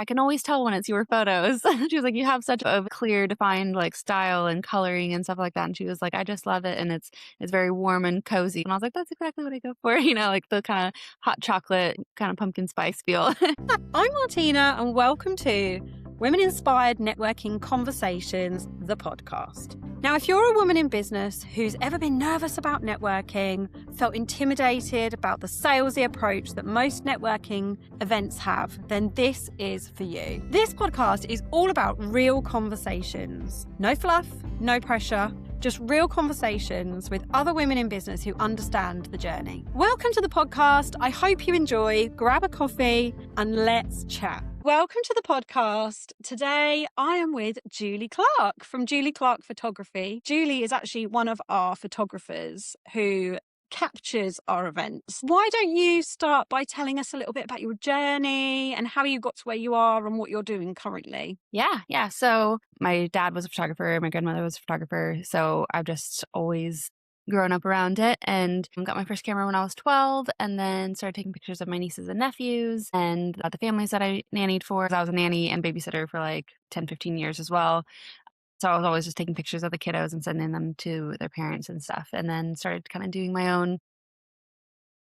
I can always tell when it's your photos. She was like, you have such a clear, defined like style and coloring and stuff like that. And she was like, I just love it. And it's very warm and cozy. And I was like, that's exactly what I go for, like the kind of hot chocolate, kind of pumpkin spice feel. I'm Martina, and welcome to Women Inspired Networking Conversations, the podcast. Now, if you're a woman in business who's ever been nervous about networking, felt intimidated about the salesy approach that most networking events have, then this is for you. This podcast is all about real conversations. No fluff, no pressure, just real conversations with other women in business who understand the journey. Welcome to the podcast. I hope you enjoy. Grab a coffee and let's chat. Welcome to the podcast. Today I am with Julie Clarke from Julie Clarke Photography. Julie is actually one of our photographers who captures our events. Why don't you start by telling us a little bit about your journey and how you got to where you are and what you're doing currently? Yeah. So my dad was a photographer. My grandmother was a photographer. So I've just always grown up around it and got my first camera when I was 12 and then started taking pictures of my nieces and nephews and the families that I nannied for. I was a nanny and babysitter for like 10, 15 years as well. So I was always just taking pictures of the kiddos and sending them to their parents and stuff. And then started kind of doing my own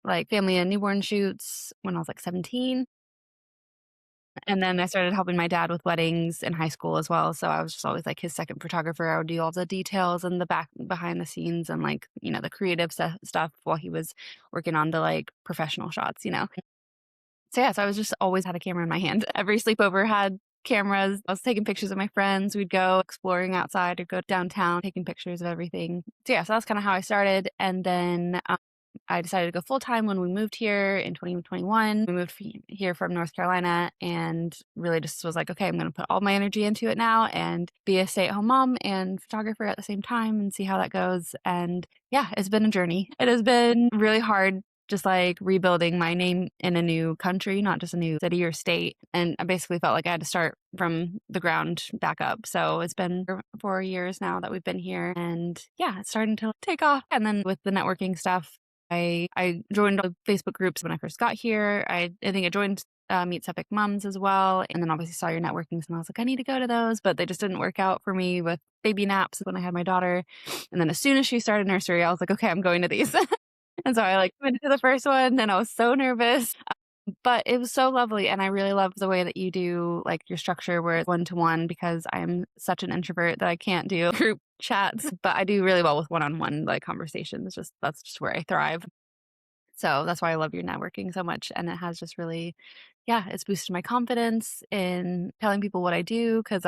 like family and newborn shoots when I was like 17. And then I started helping my dad with weddings in high school as well. So I was just always like his second photographer. I would do all the details and the behind the scenes and like, the creative stuff while he was working on the like professional shots. So yeah, so I was just always had a camera in my hand. Every sleepover had cameras. I was taking pictures of my friends. We'd go exploring outside or go downtown, taking pictures of everything. So yeah, so that's kind of how I started. And then I decided to go full time when we moved here in 2021. We moved here from North Carolina and really just was like, okay, I'm going to put all my energy into it now and be a stay-at-home mom and photographer at the same time and see how that goes. And yeah, it's been a journey. It has been really hard, just like rebuilding my name in a new country, not just a new city or state. And I basically felt like I had to start from the ground back up. So it's been 4 years now that we've been here and yeah, it's starting to take off. And then with the networking stuff, I joined Facebook groups when I first got here. I think I joined Meet Epic Moms as well. And then obviously saw your networkings and I was like, I need to go to those, but they just didn't work out for me with baby naps when I had my daughter. And then as soon as she started nursery, I was like, okay, I'm going to these. And so I like went to the first one and I was so nervous, but it was so lovely. And I really love the way that you do like your structure where it's one-to-one because I'm such an introvert that I can't do group chats, but I do really well with one-on-one like conversations. That's just where I thrive. So that's why I love your networking so much. And it has just really, yeah, it's boosted my confidence in telling people what I do because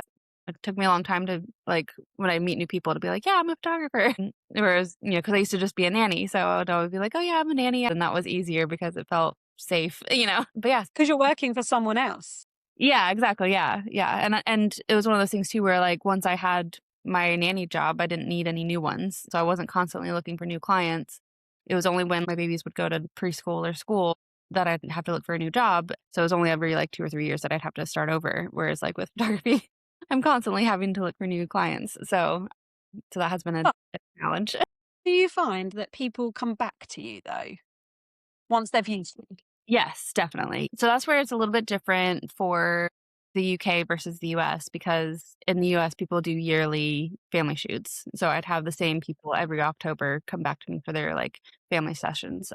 it took me a long time to like when I meet new people to be like, yeah, I'm a photographer. Whereas, because I used to just be a nanny. So I would always be like, oh yeah, I'm a nanny. And that was easier because it felt safe. But yeah. Because you're working for someone else. Yeah, exactly. Yeah. Yeah. And it was one of those things too where like once I had my nanny job, I didn't need any new ones. So I wasn't constantly looking for new clients. It was only when my babies would go to preschool or school that I'd have to look for a new job. So it was only every like 2 or 3 years that I'd have to start over. Whereas like with photography, I'm constantly having to look for new clients. So that has been a challenge. Do you find that people come back to you though, once they've used you? Yes, definitely. So that's where it's a little bit different for the UK versus the US because in the US, people do yearly family shoots. So I'd have the same people every October come back to me for their like family sessions.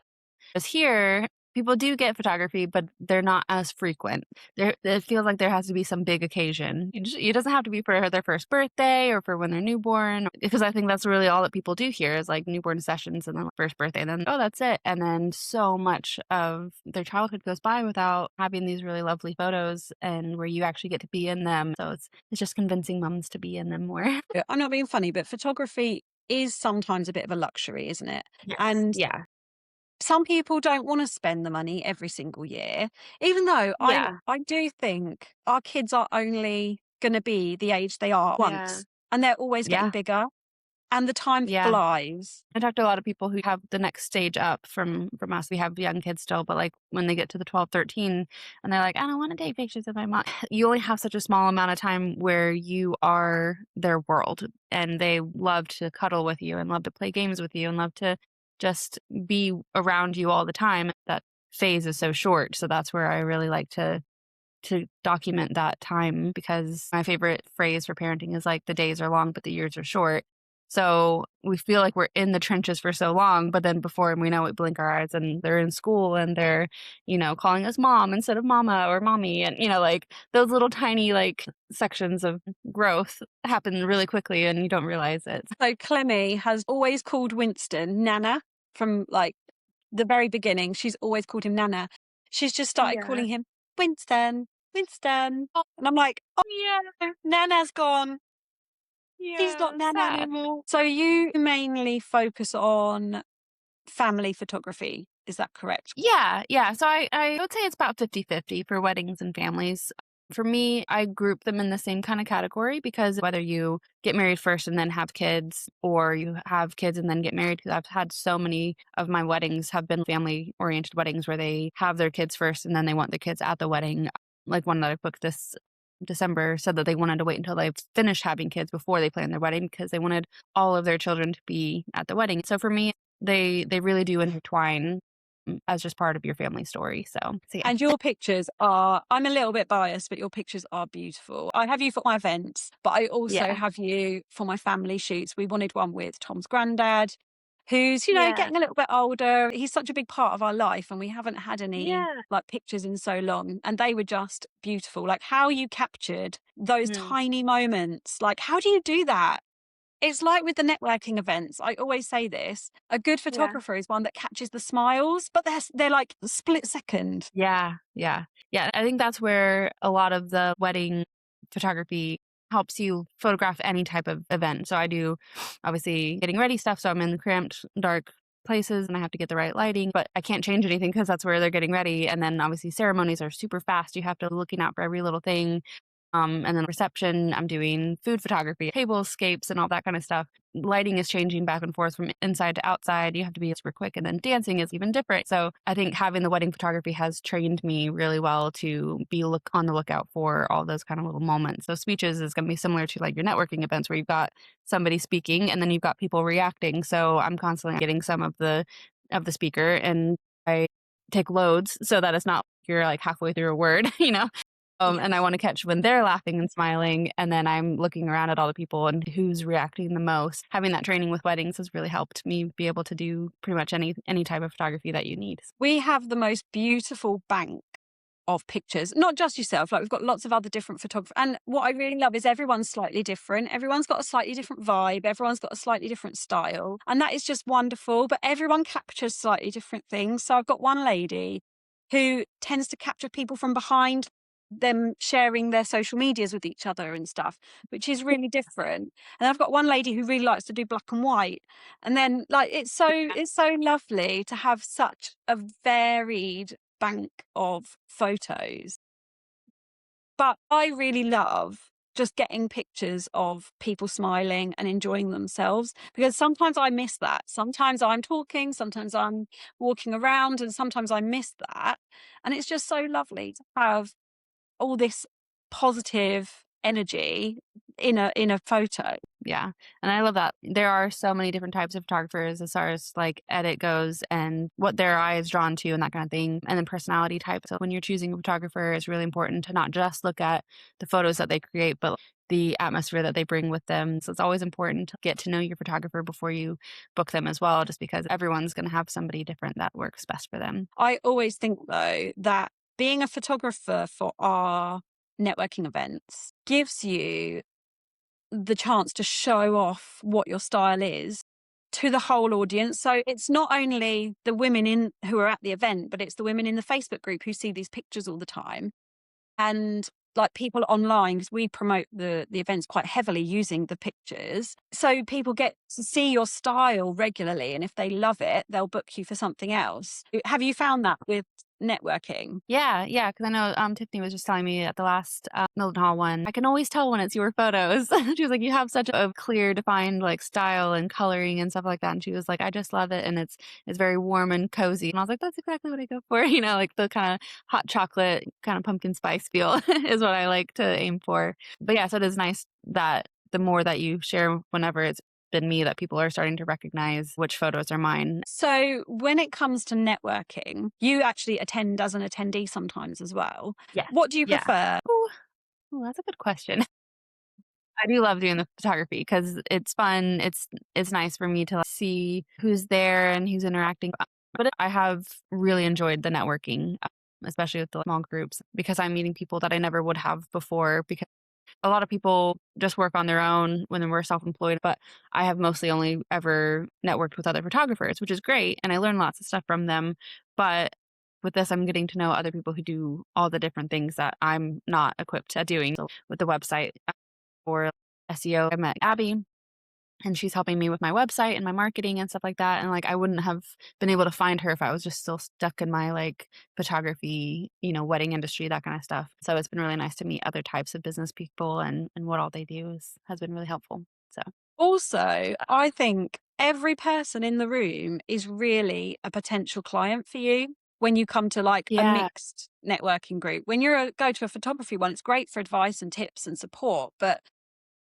Because here, people do get photography, but they're not as frequent. It feels like there has to be some big occasion. It doesn't have to be for their first birthday or for when they're newborn, because I think that's really all that people do here is like newborn sessions and then first birthday, and then, oh, that's it. And then so much of their childhood goes by without having these really lovely photos and where you actually get to be in them. So it's just convincing moms to be in them more. I'm not being funny, but photography is sometimes a bit of a luxury, isn't it? Yes. And yeah. some people don't want to spend the money every single year, even though Yeah. I do think our kids are only going to be the age they are Yeah. once, and they're always getting Yeah. bigger, and the time Yeah. flies. I talked to a lot of people who have the next stage up from us. We have young kids still, but like when they get to the 12, 13 and they're like, I don't want to take pictures of my mom. You only have such a small amount of time where you are their world and they love to cuddle with you and love to play games with you and love to just be around you all the time. That phase is so short. So that's where I really like to to document that time because my favorite phrase for parenting is like the days are long, but the years are short. So we feel like we're in the trenches for so long, but then before we know it, blink our eyes and they're in school and they're, calling us mom instead of mama or mommy. And, like those little tiny like sections of growth happen really quickly and you don't realize it. So Clemmy has always called Winston Nana from like the very beginning. She's always called him Nana. She's just started Yeah. calling him Winston, Winston. And I'm like, oh, Yeah. Nana's gone. He's not Yeah. Nana Sad. anymore. So you mainly focus on family photography. Is that correct? Yeah, yeah. So I would say it's about 50-50 for weddings and families. For me, I group them in the same kind of category because whether you get married first and then have kids, or you have kids and then get married, because I've had so many of my weddings have been family oriented weddings where they have their kids first and then they want the kids at the wedding. Like one that I booked this December said that they wanted to wait until they finished having kids before they planned their wedding because they wanted all of their children to be at the wedding. So for me, they really do intertwine as just part of your family story. So yeah. And your pictures are, I'm a little bit biased, but your pictures are beautiful. I have you for my events, but I also Yeah. have you for my family shoots. We wanted one with Tom's granddad, who's, Yeah. getting a little bit older. He's such a big part of our life, and we haven't had any Yeah. like pictures in so long. And they were just beautiful. Like how you captured those Mhm. tiny moments. Like, how do you do that? It's like with the networking events. I always say this. A good Yeah. photographer is one that catches the smiles, but they're like split second. Yeah. Yeah. Yeah. I think that's where a lot of the wedding photography helps you photograph any type of event. So I do obviously getting ready stuff. So I'm in cramped, dark places and I have to get the right lighting, but I can't change anything because that's where they're getting ready. And then obviously ceremonies are super fast. You have to looking out for every little thing. And then reception, I'm doing food photography, tablescapes, and all that kind of stuff. Lighting is changing back and forth from inside to outside. You have to be super quick. And then dancing is even different. So I think having the wedding photography has trained me really well to be on the lookout for all those kind of little moments. So speeches is going to be similar to like your networking events where you've got somebody speaking and then you've got people reacting. So I'm constantly getting some of the speaker and I take loads so that it's not you're like halfway through a word, and I Yes. want to catch when they're laughing and smiling, and then I'm looking around at all the people and who's reacting the most. Having that training with weddings has really helped me be able to do pretty much any type of photography that you need. We have the most beautiful bank of pictures, not just yourself, like we've got lots of other different photographers. And what I really love is everyone's slightly different. Everyone's got a slightly different vibe. Everyone's got a slightly different style. And that is just wonderful. But everyone captures slightly different things. So I've got one lady who tends to capture people from behind them sharing their social medias with each other and stuff, which is really different. And I've got one lady who really likes to do black and white. And then like it's so lovely to have such a varied bank of photos. But I really love just getting pictures of people smiling and enjoying themselves because sometimes I miss that. Sometimes I'm talking, sometimes I'm walking around, and sometimes I miss that. And it's just so lovely to have all this positive energy in a photo. Yeah. And I love that. There are so many different types of photographers as far as like edit goes and what their eye is drawn to and that kind of thing. And then personality type. So when you're choosing a photographer, it's really important to not just look at the photos that they create, but the atmosphere that they bring with them. So it's always important to get to know your photographer before you book them as well, just because everyone's going to have somebody different that works best for them. I always think though that being a photographer for our networking events gives you the chance to show off what your style is to the whole audience. So it's not only the women in who are at the event, but it's the women in the Facebook group who see these pictures all the time. And like people online, because we promote the events quite heavily using the pictures. So people get to see your style regularly. And if they love it, they'll book you for something else. Have you found that with networking? Yeah, yeah, because I know Tiffany was just telling me at the last Mildenhall one, I can always tell when it's your photos. She was like, you have such a clear, defined like style and coloring and stuff like that. And she was like, I just love it, and it's very warm and cozy. And I was like, that's exactly what I go for. Like the kind of hot chocolate, kind of pumpkin spice feel is what I like to aim for. But yeah, so it is nice that the more that you share, whenever it's been me that people are starting to recognize which photos are mine. So when it comes to networking, you actually attend as an attendee sometimes as well. Yes. What do you Yeah. prefer? Oh, that's a good question. I do love doing the photography because it's fun. It's nice for me to see who's there and who's interacting. But I have really enjoyed the networking, especially with the small groups, because I'm meeting people that I never would have before. Because a lot of people just work on their own when they were self-employed, but I have mostly only ever networked with other photographers, which is great, and I learn lots of stuff from them. But with this, I'm getting to know other people who do all the different things that I'm not equipped at doing. So with the website for SEO, I met Abby, and she's helping me with my website and my marketing and stuff like that. And like, I wouldn't have been able to find her if I was just still stuck in my like photography, wedding industry, that kind of stuff. So it's been really nice to meet other types of business people, and what all they do has been really helpful. So Also, I think every person in the room is really a potential client for you when you come to like a yeah, mixed networking group. When go to a photography one, it's great for advice and tips and support, but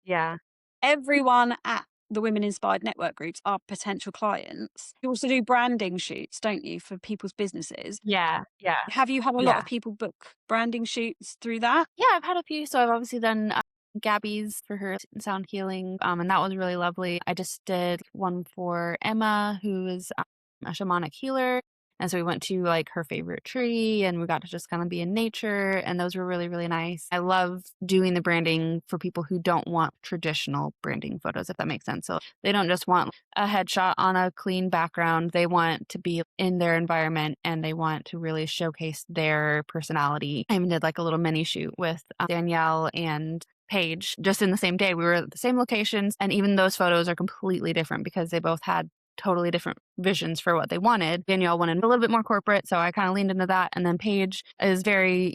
yeah, everyone at the Women Inspired Network groups are potential clients. You also do branding shoots, don't you, for people's businesses? yeah, yeah, Have you had a lot yeah. of people book branding shoots through that? Yeah, I've had a few. So I've obviously done Gabby's for her sound healing, and that was really lovely. I just did one for Emma, who is a shamanic healer. And so we went to like her favorite tree and we got to just kind of be in nature. And those were really, really nice. I love doing the branding for people who don't want traditional branding photos, if that makes sense. So they don't just want a headshot on a clean background. They want to be in their environment and they want to really showcase their personality. I even did like a little mini shoot with Danielle and Paige just in the same day. We were at the same locations, and even those photos are completely different because they both had totally different visions for what they wanted. Danielle wanted a little bit more corporate, so I kind of leaned into that. And then Paige is very,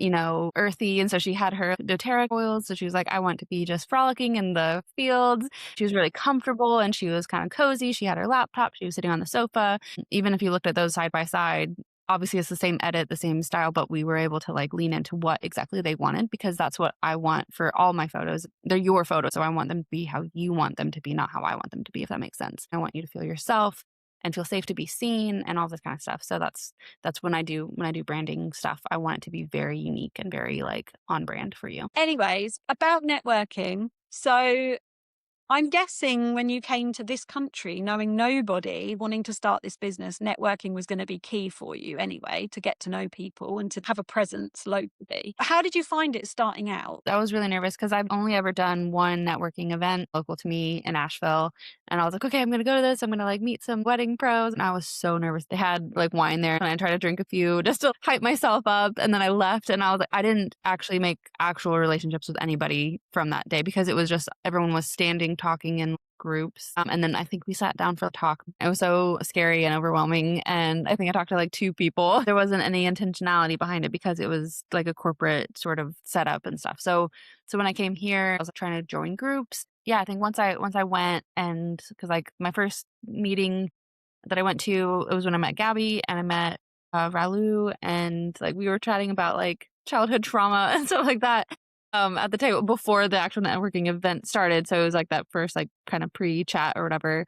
earthy. And so she had her doTERRA oils. So she was like, I want to be just frolicking in the fields. She was really comfortable and she was kind of cozy. She had her laptop. She was sitting on the sofa. Even if you looked at those side by side, obviously it's the same edit, the same style, but we were able to like lean into what exactly they wanted because that's what I want for all my photos. They're your photos, so I want them to be how you want them to be, not how I want them to be, if that makes sense. I want you to feel yourself and feel safe to be seen and all this kind of stuff. So that's when I do branding stuff, I want it to be very unique and very like on brand for you. Anyways, about networking. So I'm guessing when you came to this country, knowing nobody, wanting to start this business, networking was going to be key for you anyway, to get to know people and to have a presence locally. How did you find it starting out? I was really nervous because I've only ever done one networking event local to me in Asheville. And I was like, okay, I'm going to go to this. I'm going to like meet some wedding pros. And I was so nervous. They had like wine there and I tried to drink a few just to hype myself up. And then I left and I was like, I didn't actually make actual relationships with anybody from that day because it was just everyone was standing, talking in groups. And then I think we sat down for a talk. It was so scary and overwhelming. And I think I talked to like two people. There wasn't any intentionality behind it because it was like a corporate sort of setup and stuff. So when I came here, I was trying to join groups. Yeah, I think once I went and because like my first meeting that I went to, it was when I met Gabby and I met Ralu and like we were chatting about like childhood trauma and stuff like that at the table before the actual networking event started. So it was like that first like kind of pre-chat or whatever.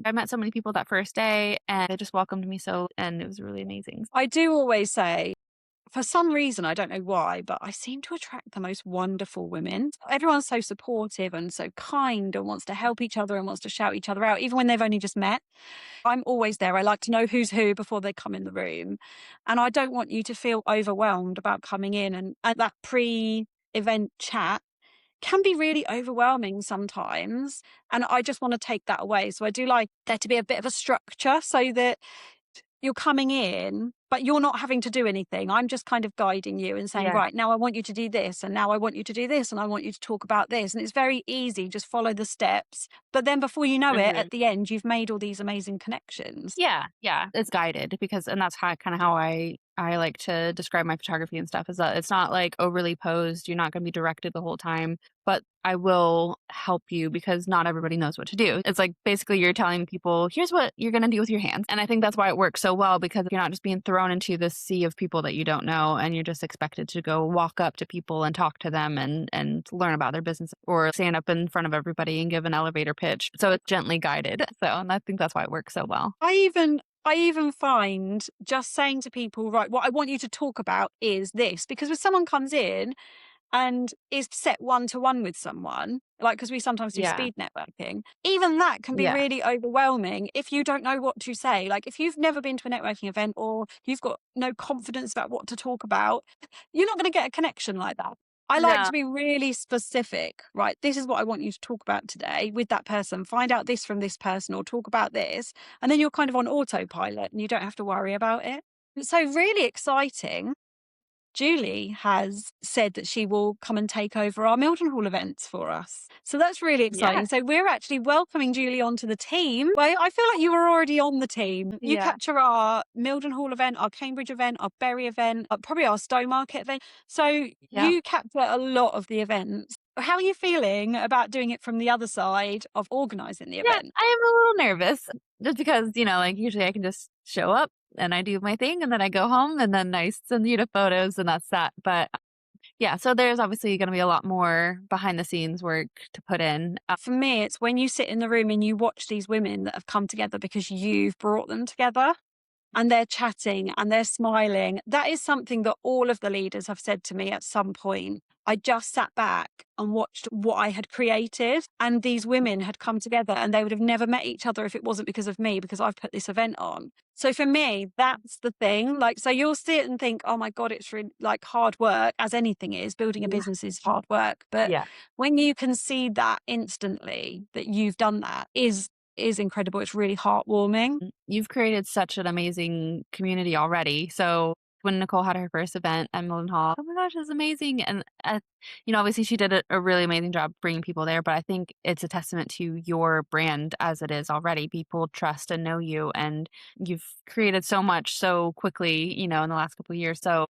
I met so many people that first day and they just welcomed me and it was really amazing. I do always say, for some reason, I don't know why, but I seem to attract the most wonderful women. Everyone's so supportive and so kind and wants to help each other and wants to shout each other out, even when they've only just met. I'm always there. I like to know who's who before they come in the room. And I don't want you to feel overwhelmed about coming in. And that pre-event chat can be really overwhelming sometimes. And I just want to take that away. So I do like there to be a bit of a structure so that you're coming in, but you're not having to do anything. I'm just kind of guiding you and saying, Yeah. right, now I want you to do this, and now I want you to do this, and I want you to talk about this. And it's very easy, just follow the steps. But then before you know it, at the end, you've made all these amazing connections. Yeah, yeah, it's guided and that's how I like to describe my photography and stuff is that it's not like overly posed. You're not going to be directed the whole time, but I will help you because not everybody knows what to do. It's like basically you're telling people, here's what you're going to do with your hands. And I think that's why it works so well because you're not just being thrown into this sea of people that you don't know and you're just expected to go walk up to people and talk to them and learn about their business or stand up in front of everybody and give an elevator pitch pitch. So it's gently guided. And I think that's why it works so well. I even find just saying to people, right, what I want you to talk about is this, because when someone comes in and is set one-to-one with someone, like, because we sometimes do Yeah. speed networking, even that can be Yeah. really overwhelming if you don't know what to say. Like, if you've never been to a networking event or you've got no confidence about what to talk about, you're not going to get a connection like that. I like No. to be really specific, right? This is what I want you to talk about today with that person. Find out this from this person or talk about this. And then you're kind of on autopilot and you don't have to worry about it. So really exciting. Julie has said that she will come and take over our Mildenhall events for us. So that's really Yeah. exciting. So we're actually welcoming Julie onto the team. Well, I feel like you were already on the team. You Yeah. capture our Mildenhall event, our Cambridge event, our Bury event, probably our Stowmarket event. So Yeah. you capture a lot of the events. How are you feeling about doing it from the other side of organising the Yeah. event? I am a little nervous just because, like usually I can just show up and I do my thing and then I go home and then I send you the photos and that's that. But yeah, so there's obviously going to be a lot more behind the scenes work to put in. For me, it's when you sit in the room and you watch these women that have come together because you've brought them together and they're chatting and they're smiling. That is something that all of the leaders have said to me at some point. I just sat back and watched what I had created, and these women had come together and they would have never met each other if it wasn't because of me, because I've put this event on. So for me, that's the thing. Like, so you'll see it and think, oh my God, it's really like hard work, as anything is. Building a Yeah. business is hard work. But Yeah. when you can see that instantly, that you've done that is incredible. It's really heartwarming. You've created such an amazing community already. So when Nicole had her first event at Mildenhall, oh my gosh, it was amazing. And, obviously she did a really amazing job bringing people there, but I think it's a testament to your brand as it is already. People trust and know you, and you've created so much so quickly, in the last couple of years. So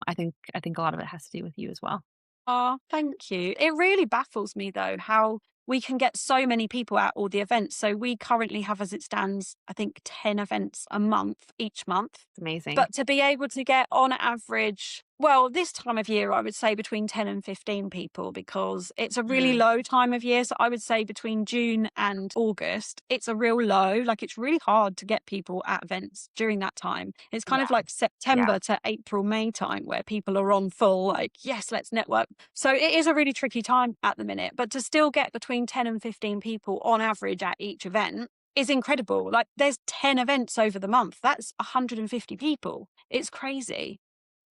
I think a lot of it has to do with you as well. Oh, thank you. It really baffles me though how we can get so many people at all the events. So we currently have, as it stands, I think 10 events a month each month. It's amazing. But to be able to get on average, well, this time of year, I would say between 10 and 15 people, because it's a really low time of year. So I would say between June and August, it's a real low. Like, it's really hard to get people at events during that time. It's kind of like September to April, May time where people are on full, like, yes, let's network. So it is a really tricky time at the minute. But to still get between 10 and 15 people on average at each event is incredible. Like, there's 10 events over the month. That's 150 people. It's crazy.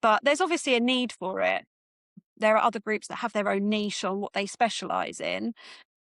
But there's obviously a need for it. There are other groups that have their own niche on what they specialize in.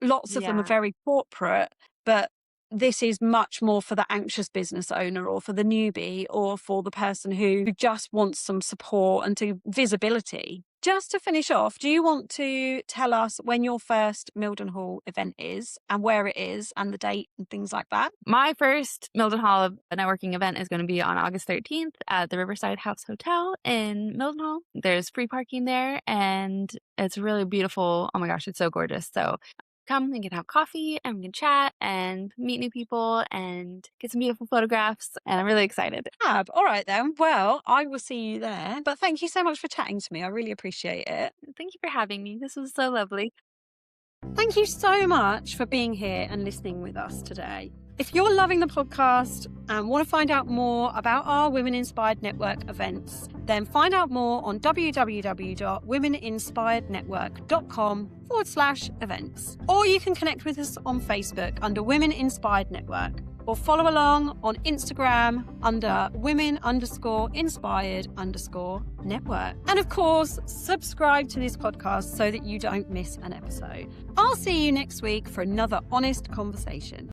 Lots of them are very corporate, but this is much more for the anxious business owner or for the newbie or for the person who just wants some support and to visibility. Just to finish off, do you want to tell us when your first Mildenhall event is and where it is and the date and things like that? My first Mildenhall networking event is going to be on August 13th at the Riverside House Hotel in Mildenhall. There's free parking there and it's really beautiful. Oh my gosh, it's so gorgeous. So come and can have coffee and we can chat and meet new people and get some beautiful photographs. And I'm really excited. Fab. All right then. Well, I will see you there. But thank you so much for chatting to me. I really appreciate it. Thank you for having me. This was so lovely. Thank you so much for being here and listening with us today. If you're loving the podcast and want to find out more about our Women Inspired Network events, then find out more on www.womeninspirednetwork.com/events. Or you can connect with us on Facebook under Women Inspired Network, or follow along on Instagram under women_inspired_network. And of course, subscribe to this podcast so that you don't miss an episode. I'll see you next week for another honest conversation.